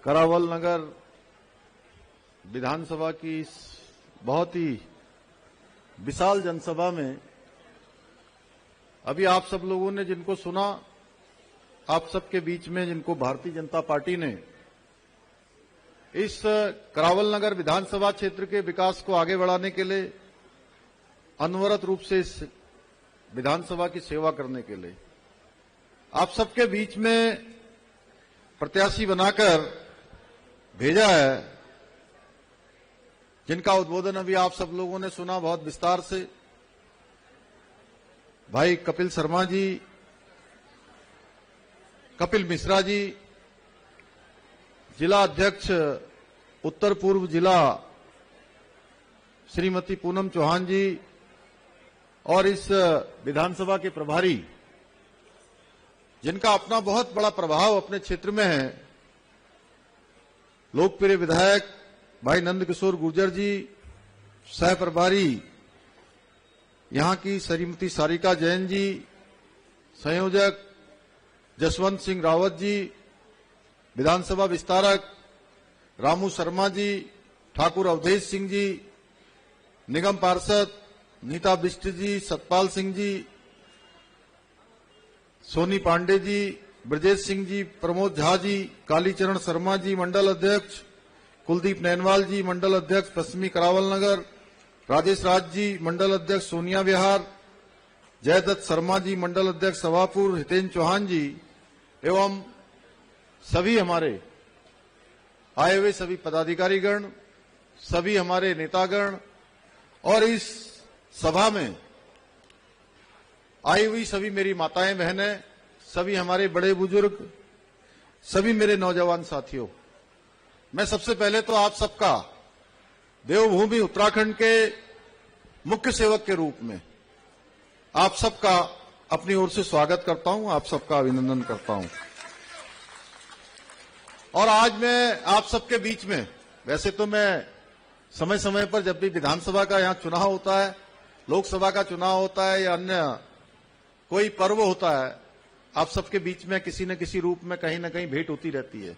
करावल नगर विधानसभा की इस बहुत ही विशाल जनसभा में अभी आप सब लोगों ने जिनको सुना, आप सबके बीच में जिनको भारतीय जनता पार्टी ने इस करावल नगर विधानसभा क्षेत्र के विकास को आगे बढ़ाने के लिए अनवरत रूप से इस विधानसभा की सेवा करने के लिए आप सबके बीच में प्रत्याशी बनाकर भेजा है, जिनका उद्बोधन अभी आप सब लोगों ने सुना बहुत विस्तार से। भाई कपिल शर्मा जी, कपिल मिश्रा जी, जिला अध्यक्ष उत्तर पूर्व जिला श्रीमती पूनम चौहान जी और इस विधानसभा के प्रभारी, जिनका अपना बहुत बड़ा प्रभाव अपने क्षेत्र में है, लोकप्रिय विधायक भाई नंदकिशोर गुर्जर जी, सह प्रभारी यहां की श्रीमती सारिका जैन जी, संयोजक जसवंत सिंह रावत जी, विधानसभा विस्तारक रामू शर्मा जी, ठाकुर अवधेश सिंह जी, निगम पार्षद नीता बिष्ट जी, सतपाल सिंह जी, सोनी पांडे जी, ब्रजेश सिंह जी, प्रमोद झा जी, कालीचरण शर्मा जी, मंडल अध्यक्ष कुलदीप नैनवाल जी, मंडल अध्यक्ष पश्चिमी करावल नगर, राजेश राज जी, मंडल अध्यक्ष सोनिया विहार, जयदत्त शर्मा जी, मंडल अध्यक्ष सभापुर, हितेंद्र चौहान जी एवं सभी हमारे आए हुए सभी पदाधिकारीगण, सभी हमारे नेतागण और इस सभा में आई हुई सभी मेरी माताएं बहनें, सभी हमारे बड़े बुजुर्ग, सभी मेरे नौजवान साथियों, मैं सबसे पहले तो आप सबका देवभूमि उत्तराखंड के मुख्य सेवक के रूप में आप सबका अपनी ओर से स्वागत करता हूं, आप सबका अभिनंदन करता हूं। और आज मैं आप सबके बीच में, वैसे तो मैं समय समय पर जब भी विधानसभा का यहां चुनाव होता है, लोकसभा का चुनाव होता है या अन्य कोई पर्व होता है, आप सबके बीच में किसी न किसी रूप में कहीं न कहीं भेंट होती रहती है।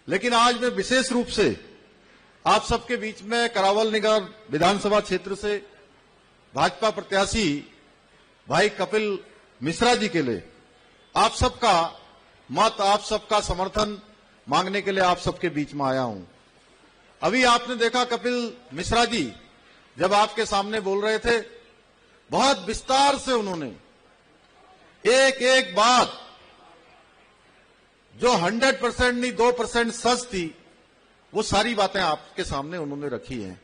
लेकिन आज मैं विशेष रूप से आप सबके बीच में करावल नगर विधानसभा क्षेत्र से भाजपा प्रत्याशी भाई कपिल मिश्रा जी के लिए आप सबका मत, आप सबका समर्थन मांगने के लिए आप सबके बीच में आया हूं। अभी आपने देखा कपिल मिश्रा जी जब आपके सामने बोल रहे थे, बहुत विस्तार से उन्होंने एक एक बात जो 100% नहीं 2% सच थी, वो सारी बातें आपके सामने उन्होंने रखी हैं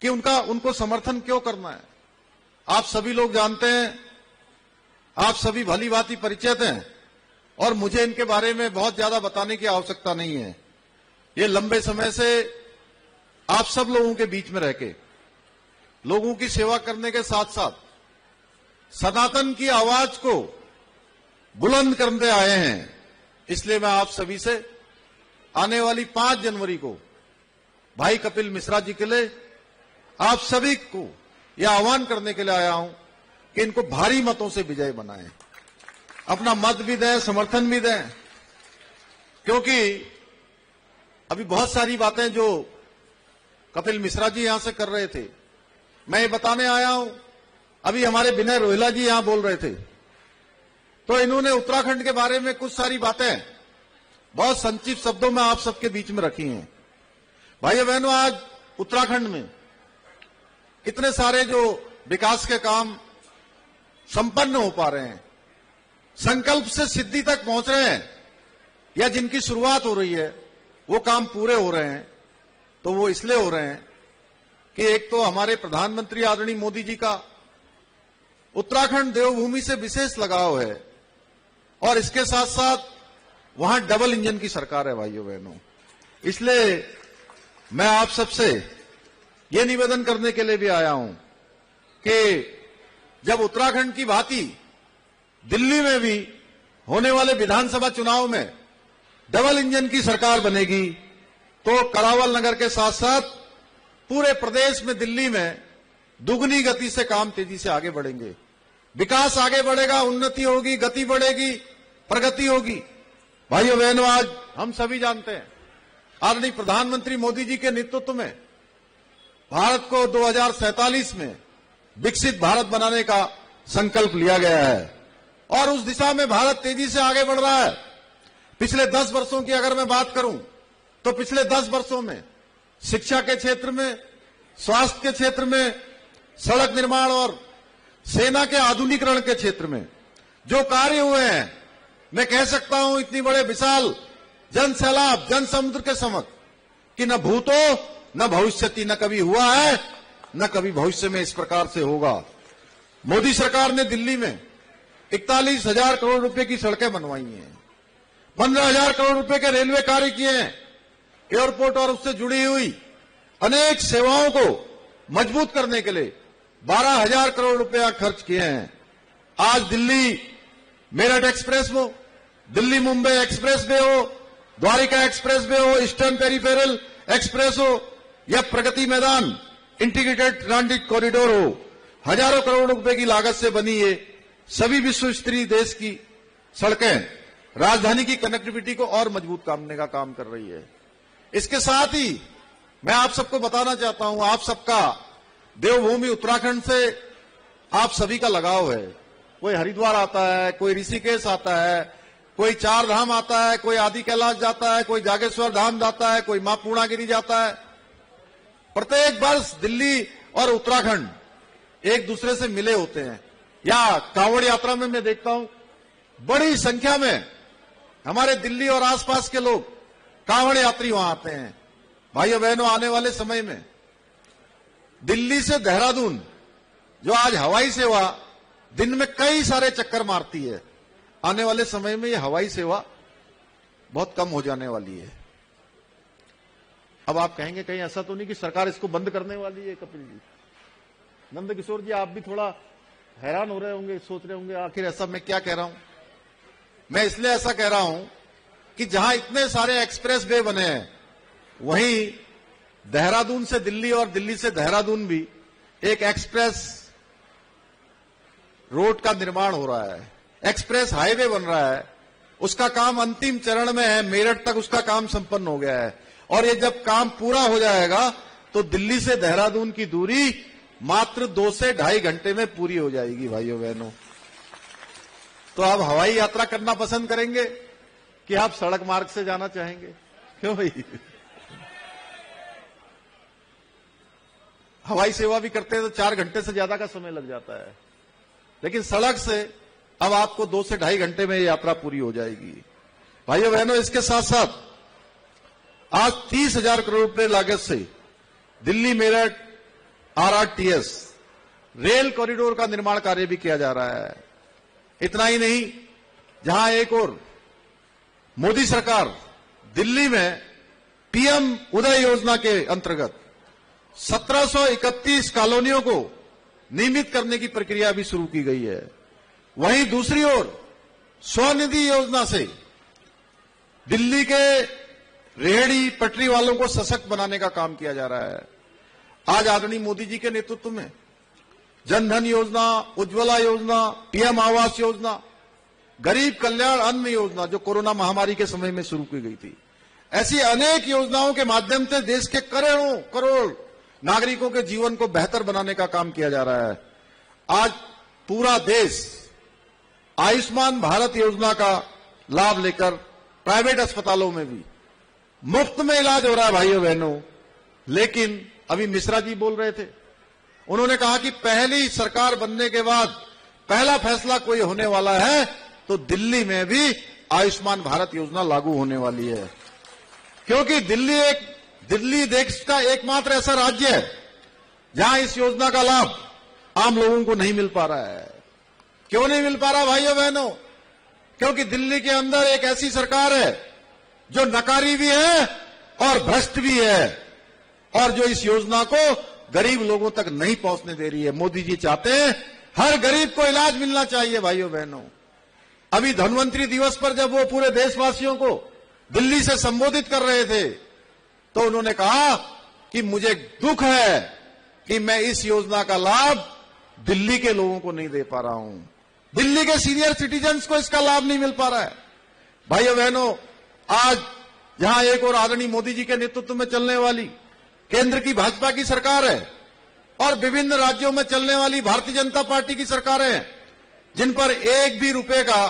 कि उनको समर्थन क्यों करना है। आप सभी लोग जानते हैं, आप सभी भली भांति परिचित हैं और मुझे इनके बारे में बहुत ज्यादा बताने की आवश्यकता नहीं है। ये लंबे समय से आप सब लोगों के बीच में रह के लोगों की सेवा करने के साथ साथ सनातन की आवाज को बुलंद करते आए हैं। इसलिए मैं आप सभी से आने वाली 5 जनवरी को भाई कपिल मिश्रा जी के लिए आप सभी को यह आह्वान करने के लिए आया हूं कि इनको भारी मतों से विजय बनाएं, अपना मत भी दें, समर्थन भी दें, क्योंकि अभी बहुत सारी बातें जो कपिल मिश्रा जी यहां से कर रहे थे, मैं ये बताने आया हूं। अभी हमारे विनय रोहिला जी यहां बोल रहे थे, तो इन्होंने उत्तराखंड के बारे में कुछ सारी बातें बहुत संक्षिप्त शब्दों में आप सबके बीच में रखी हैं। भाइयों बहनों, आज उत्तराखंड में इतने सारे जो विकास के काम संपन्न हो पा रहे हैं, संकल्प से सिद्धि तक पहुंच रहे हैं या जिनकी शुरुआत हो रही है वो काम पूरे हो रहे हैं, तो वो इसलिए हो रहे हैं कि एक तो हमारे प्रधानमंत्री आदरणीय मोदी जी का उत्तराखंड देवभूमि से विशेष लगाव है और इसके साथ साथ वहां डबल इंजन की सरकार है। भाइयों बहनों, इसलिए मैं आप सबसे यह निवेदन करने के लिए भी आया हूं कि जब उत्तराखंड की भांति दिल्ली में भी होने वाले विधानसभा चुनाव में डबल इंजन की सरकार बनेगी, तो करावल नगर के साथ साथ पूरे प्रदेश में, दिल्ली में दुगनी गति से काम तेजी से आगे बढ़ेंगे। विकास आगे बढ़ेगा, उन्नति होगी, गति बढ़ेगी, प्रगति होगी। भाइयों बहनों, आज हम सभी जानते हैं आदरणीय प्रधानमंत्री मोदी जी के नेतृत्व में भारत को 2047 में विकसित भारत बनाने का संकल्प लिया गया है और उस दिशा में भारत तेजी से आगे बढ़ रहा है। पिछले 10 वर्षों की अगर मैं बात करूं तो पिछले 10 वर्षों में शिक्षा के क्षेत्र में, स्वास्थ्य के क्षेत्र में, सड़क निर्माण और सेना के आधुनिकीकरण के क्षेत्र में जो कार्य हुए हैं, मैं कह सकता हूं इतनी बड़े विशाल जन सैलाब, जन समुद्र के समक्ष कि न भूतो न भविष्यति, न कभी हुआ है न कभी भविष्य में इस प्रकार से होगा। मोदी सरकार ने दिल्ली में 41,000 करोड़ रुपए की सड़कें बनवाई हैं, 15,000 करोड़ रुपए के रेलवे कार्य किए हैं, एयरपोर्ट और उससे जुड़ी हुई अनेक सेवाओं को मजबूत करने के लिए 12,000 करोड़ रुपया खर्च किए हैं। आज दिल्ली मेरठ एक्सप्रेस हो, दिल्ली मुंबई एक्सप्रेस वे हो, द्वारिका एक्सप्रेस वे हो, ईस्टर्न पेरिफेरल एक्सप्रेस हो या Pragati Maidan integrated transit corridor हो, हजारों करोड़ रुपए की लागत से बनी ये सभी विश्व स्तरीय देश की सड़कें राजधानी की कनेक्टिविटी को और मजबूत करने का काम कर रही है। इसके साथ ही मैं आप सबको बताना चाहता हूं, आप सबका देवभूमि उत्तराखंड से आप सभी का लगाव है। कोई हरिद्वार आता है, कोई ऋषिकेश आता है, कोई चार धाम आता है, कोई आदि कैलाश जाता है, कोई जागेश्वर धाम जाता है, कोई मां पूर्णागिरी जाता है। प्रत्येक वर्ष दिल्ली और उत्तराखंड एक दूसरे से मिले होते हैं। या कांवड़ यात्रा में मैं देखता हूं बड़ी संख्या में हमारे दिल्ली और आसपास के लोग कांवड़ यात्री वहां आते हैं। भाइयों बहनों, आने वाले समय में दिल्ली से देहरादून जो आज हवाई सेवा दिन में कई सारे चक्कर मारती है, आने वाले समय में यह हवाई सेवा बहुत कम हो जाने वाली है। अब आप कहेंगे कहीं ऐसा तो नहीं कि सरकार इसको बंद करने वाली है। कपिल जी, नंद किशोर जी, आप भी थोड़ा हैरान हो रहे होंगे, सोच रहे होंगे आखिर ऐसा मैं क्या कह रहा हूं। मैं इसलिए ऐसा कह रहा हूं कि जहां इतने सारे एक्सप्रेस वे बने हैं, वहीं देहरादून से दिल्ली और दिल्ली से देहरादून भी एक एक्सप्रेस रोड का निर्माण हो रहा है, एक्सप्रेस हाईवे बन रहा है। उसका काम अंतिम चरण में है, मेरठ तक उसका काम संपन्न हो गया है और ये जब काम पूरा हो जाएगा तो दिल्ली से देहरादून की दूरी मात्र 2 से 2.5 घंटे में पूरी हो जाएगी। भाइयों बहनों, तो आप हवाई यात्रा करना पसंद करेंगे कि आप सड़क मार्ग से जाना चाहेंगे? क्यों भाई? हवाई सेवा भी करते हैं तो 4 घंटे से ज्यादा का समय लग जाता है, लेकिन सड़क से अब आपको 2 से 2.5 घंटे में यात्रा पूरी हो जाएगी। भाइयों बहनों, इसके साथ साथ आज 30,000 करोड़ रुपए लागत से Delhi Meerut RRTS rail corridor का निर्माण कार्य भी किया जा रहा है। इतना ही नहीं, जहां एक और मोदी सरकार दिल्ली में PM उदय योजना के अंतर्गत 1731 कॉलोनियों को नियमित करने की प्रक्रिया भी शुरू की गई है। वहीं दूसरी ओर स्वनिधि योजना से दिल्ली के रेहड़ी पटरी वालों को सशक्त बनाने का काम किया जा रहा है। आज आदरणीय मोदी जी के नेतृत्व में जनधन योजना, उज्ज्वला योजना, PM आवास योजना, गरीब कल्याण अन्न योजना जो कोरोना महामारी के समय में शुरू की गई थी, ऐसी अनेक योजनाओं के माध्यम से देश के करोड़ों करोड़ नागरिकों के जीवन को बेहतर बनाने का काम किया जा रहा है। आज पूरा देश आयुष्मान भारत योजना का लाभ लेकर प्राइवेट अस्पतालों में भी मुफ्त में इलाज हो रहा है। भाइयों बहनों, लेकिन अभी मिश्रा जी बोल रहे थे, उन्होंने कहा कि पहली सरकार बनने के बाद पहला फैसला कोई होने वाला है तो दिल्ली में भी आयुष्मान भारत योजना लागू होने वाली है, क्योंकि दिल्ली देश का एकमात्र ऐसा राज्य है जहां इस योजना का लाभ आम लोगों को नहीं मिल पा रहा है। क्यों नहीं मिल पा रहा भाइयों बहनों? क्योंकि दिल्ली के अंदर एक ऐसी सरकार है जो नकारी भी है और भ्रष्ट भी है और जो इस योजना को गरीब लोगों तक नहीं पहुंचने दे रही है। मोदी जी चाहते हैं हर गरीब को इलाज मिलना चाहिए। भाइयों बहनों, अभी धन्वंतरी दिवस पर जब वो पूरे देशवासियों को दिल्ली से संबोधित कर रहे थे तो उन्होंने कहा कि मुझे दुख है कि मैं इस योजना का लाभ दिल्ली के लोगों को नहीं दे पा रहा हूं, दिल्ली के सीनियर सिटीजन्स को इसका लाभ नहीं मिल पा रहा है। भाइयों बहनों, आज जहां एक और आदरणीय मोदी जी के नेतृत्व में चलने वाली केंद्र की भाजपा की सरकार है और विभिन्न राज्यों में चलने वाली भारतीय जनता पार्टी की सरकारें हैं, जिन पर एक भी रुपए का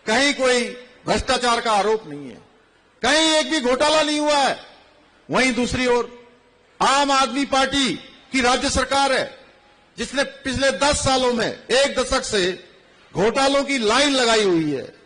कहीं कोई भ्रष्टाचार का आरोप नहीं है, कहीं एक भी घोटाला नहीं हुआ है। वहीं दूसरी ओर आम आदमी पार्टी की राज्य सरकार है, जिसने पिछले 10 सालों में 1 दशक से घोटालों की लाइन लगाई हुई है।